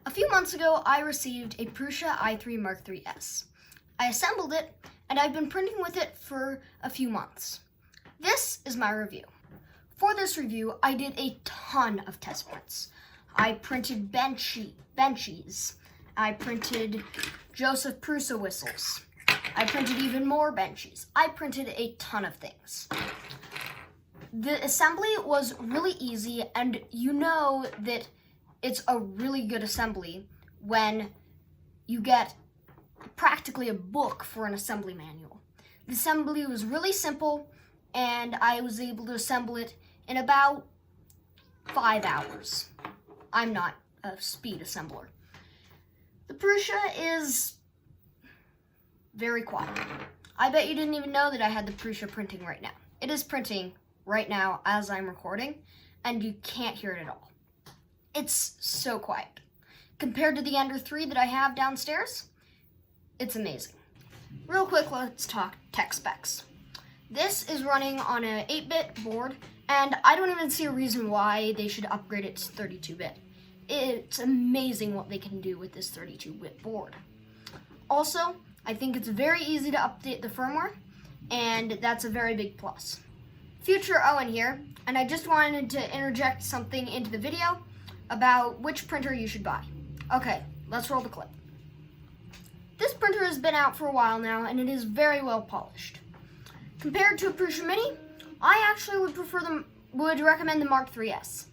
A few months ago, I received a Prusa i3 mk3s. I assembled it, and I've been printing with it for a few months. This is my review. For this review, I did a ton of test prints. I printed benchies. I printed Joseph Prusa whistles. I printed even more benchies. I printed a ton of things. The assembly was really easy, and you know that it's a really good assembly when you get practically a book for an assembly manual. The assembly was really simple, and I was able to assemble it in about 5 hours. I'm not a speed assembler. The Prusa is very quiet. I bet you didn't even know that I had the Prusa printing right now. It is printing right now as I'm recording, and you can't hear it at all. It's so quiet. Compared to the Ender 3 that I have downstairs, it's amazing. Real quick, let's talk tech specs. This is running on an 8-bit board, and I don't even see a reason why they should upgrade it to 32-bit. It's amazing what they can do with this 32-bit board. Also, I think it's very easy to update the firmware, and that's a very big plus. Future Owen here, and I just wanted to interject something into the video about which printer you should buy. Okay, let's roll the clip. This printer has been out for a while now, and it is very well polished. Compared to a Prusa Mini, I actually would recommend the mk3s.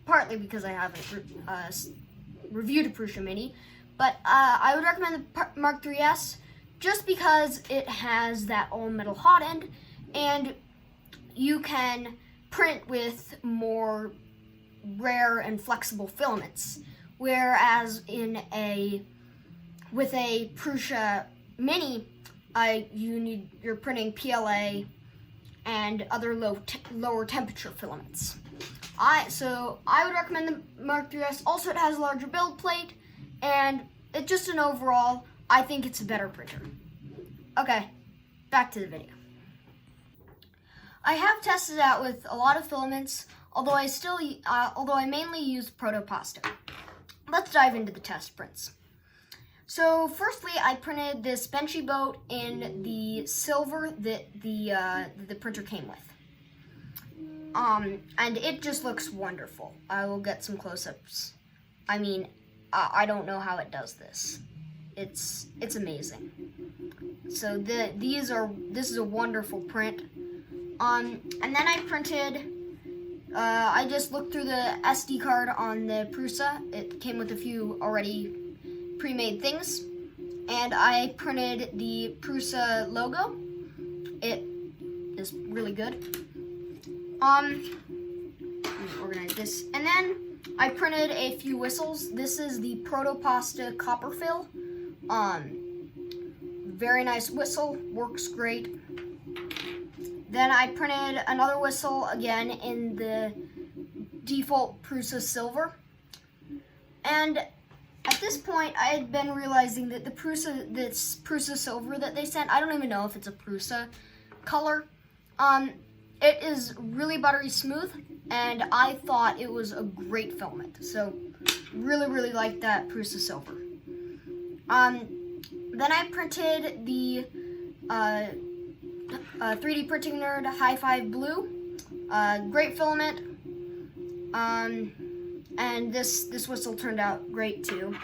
Partly because I haven't reviewed a Prusa Mini, but I would recommend the mk3s just because it has that all-metal hot end, and you can print with more rare and flexible filaments, whereas with a Prusa Mini, you're printing PLA and other lower temperature filaments. So I would recommend the mk3s. Also, it has a larger build plate, and it just an overall, I think it's a better printer. Okay, back to the video. I have tested it out with a lot of filaments, although I mainly used protopasta. Let's dive into the test prints. So firstly, I printed this benchy boat in the silver that the printer came with. And it just looks wonderful. I will get some close-ups. I mean, I don't know how it does this. It's amazing. So this is a wonderful print. And then I printed, I just looked through the SD card on the Prusa. It came with a few already pre-made things. And I printed the Prusa logo. It is really good. Let me organize this. And then I printed a few whistles. This is the protopasta copper fill. Very nice whistle, works great. Then I printed another whistle again in the default Prusa silver. And at this point, I had been realizing that this Prusa silver that they sent, I don't even know if it's a Prusa color. It is really buttery smooth, and I thought it was a great filament. So, really liked that Prusa silver. Then I printed the 3D Printing Nerd High Five Blue. Great filament. And this whistle turned out great too.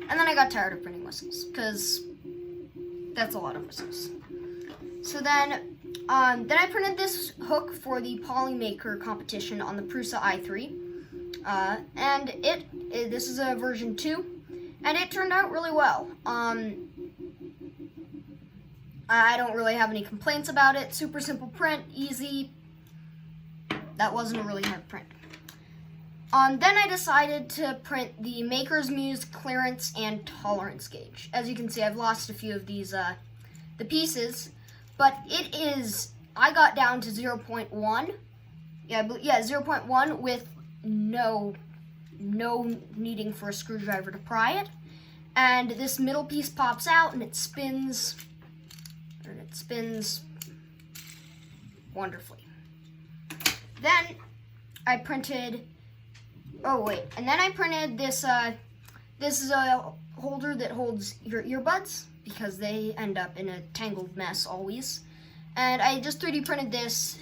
And then I got tired of printing whistles, because that's a lot of whistles. So then I printed this hook for the Polymaker competition on the Prusa i3. And this is a version 2, and it turned out really well. I don't really have any complaints about it. Super simple print, easy. That wasn't a really hard print. Then I decided to print the Maker's Muse clearance and tolerance gauge. As you can see, I've lost a few of these, the pieces, but I got down to 0.1. Yeah, 0.1 with no needing for a screwdriver to pry it. And this middle piece pops out and it spins wonderfully. Then I printed, and then I printed this This is a holder that holds your earbuds because they end up in a tangled mess always. And I just 3D printed this.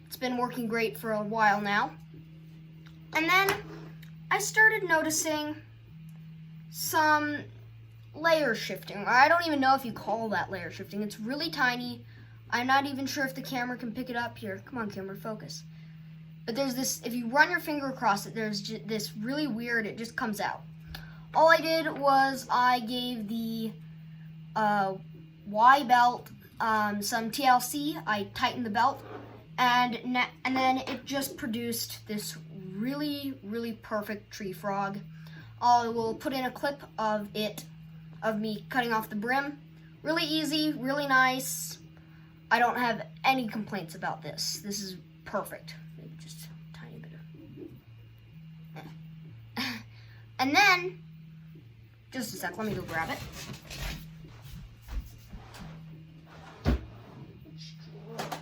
It's been working great for a while now. And then I started noticing some layer shifting. I don't even know if you call that layer shifting. It's really tiny. I'm not even sure if the camera can pick it up here. Come on, camera, focus. But there's this, if you run your finger across it, there's this really weird, it just comes out. All I did was I gave the Y belt some TLC. I tightened the belt, and then it just produced this really, really perfect tree frog. I will put in a clip of me cutting off the brim. Really easy, really nice. I don't have any complaints about this. This is perfect. Maybe just a tiny bit of... And then, just a sec, let me go grab it.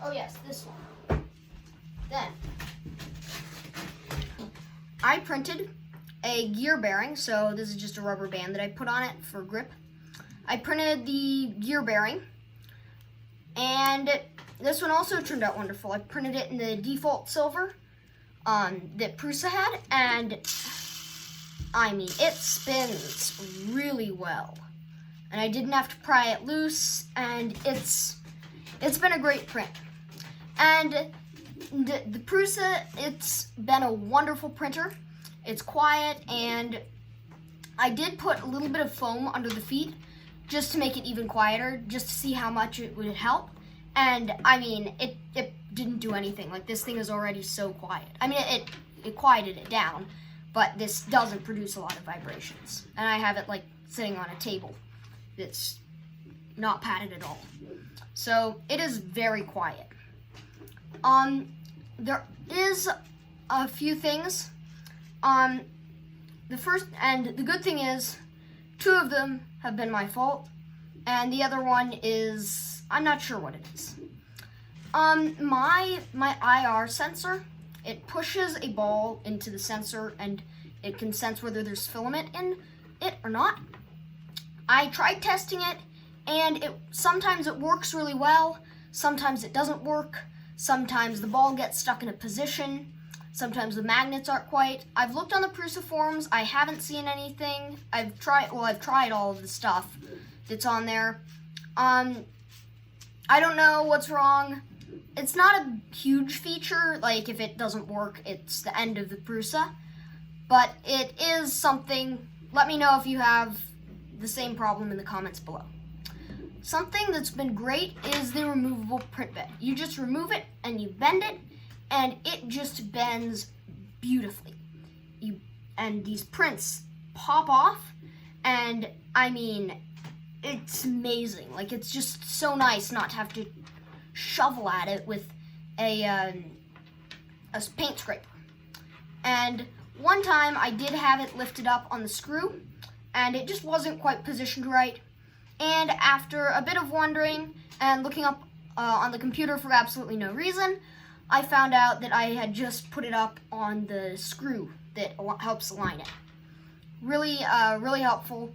Oh yes, this one. Then, I printed a gear bearing, so this is just a rubber band that I put on it for grip. I printed the gear bearing, and this one also turned out wonderful. I printed it in the default silver that Prusa had, and I mean, it spins really well. And I didn't have to pry it loose, and it's been a great print. And the Prusa, it's been a wonderful printer. It's quiet, and I did put a little bit of foam under the feet just to make it even quieter, just to see how much it would help. And I mean, it didn't do anything. Like, this thing is already so quiet. I mean, it quieted it down, but this doesn't produce a lot of vibrations. And I have it like sitting on a table that's not padded at all. So it is very quiet. There is a few things. The first, and the good thing is, 2 of them have been my fault, and the other one is, I'm not sure what it is. My IR sensor, it pushes a ball into the sensor, and it can sense whether there's filament in it or not. I tried testing it, and sometimes it works really well, sometimes it doesn't work, sometimes the ball gets stuck in a position, sometimes the magnets aren't quite. I've looked on the Prusa forums, I haven't seen anything. I've tried all of the stuff that's on there. I don't know what's wrong. It's not a huge feature, like if it doesn't work, it's the end of the Prusa. But it is something. Let me know if you have the same problem in the comments below. Something that's been great is the removable print bed. You just remove it and you bend it, and it just bends beautifully. And these prints pop off, and I mean, it's amazing. Like, it's just so nice not to have to shovel at it with a paint scraper. And one time I did have it lifted up on the screw, and it just wasn't quite positioned right. And after a bit of wondering and looking up on the computer for absolutely no reason, I found out that I had just put it up on the screw that helps align it. Really, really helpful.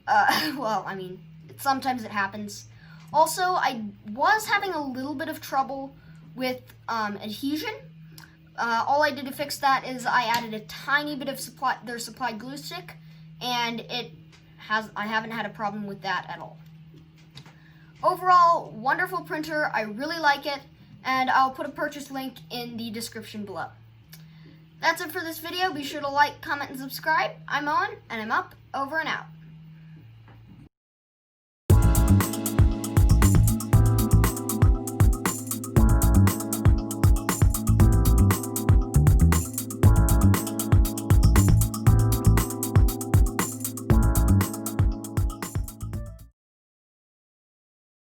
Well, I mean, sometimes it happens. Also, I was having a little bit of trouble with adhesion. All I did to fix that is I added a tiny bit of their supplied glue stick, and I haven't had a problem with that at all. Overall, wonderful printer. I really like it, and I'll put a purchase link in the description below. That's it for this video. Be sure to like, comment, and subscribe. I'm Owen, and I'm up, over, and out.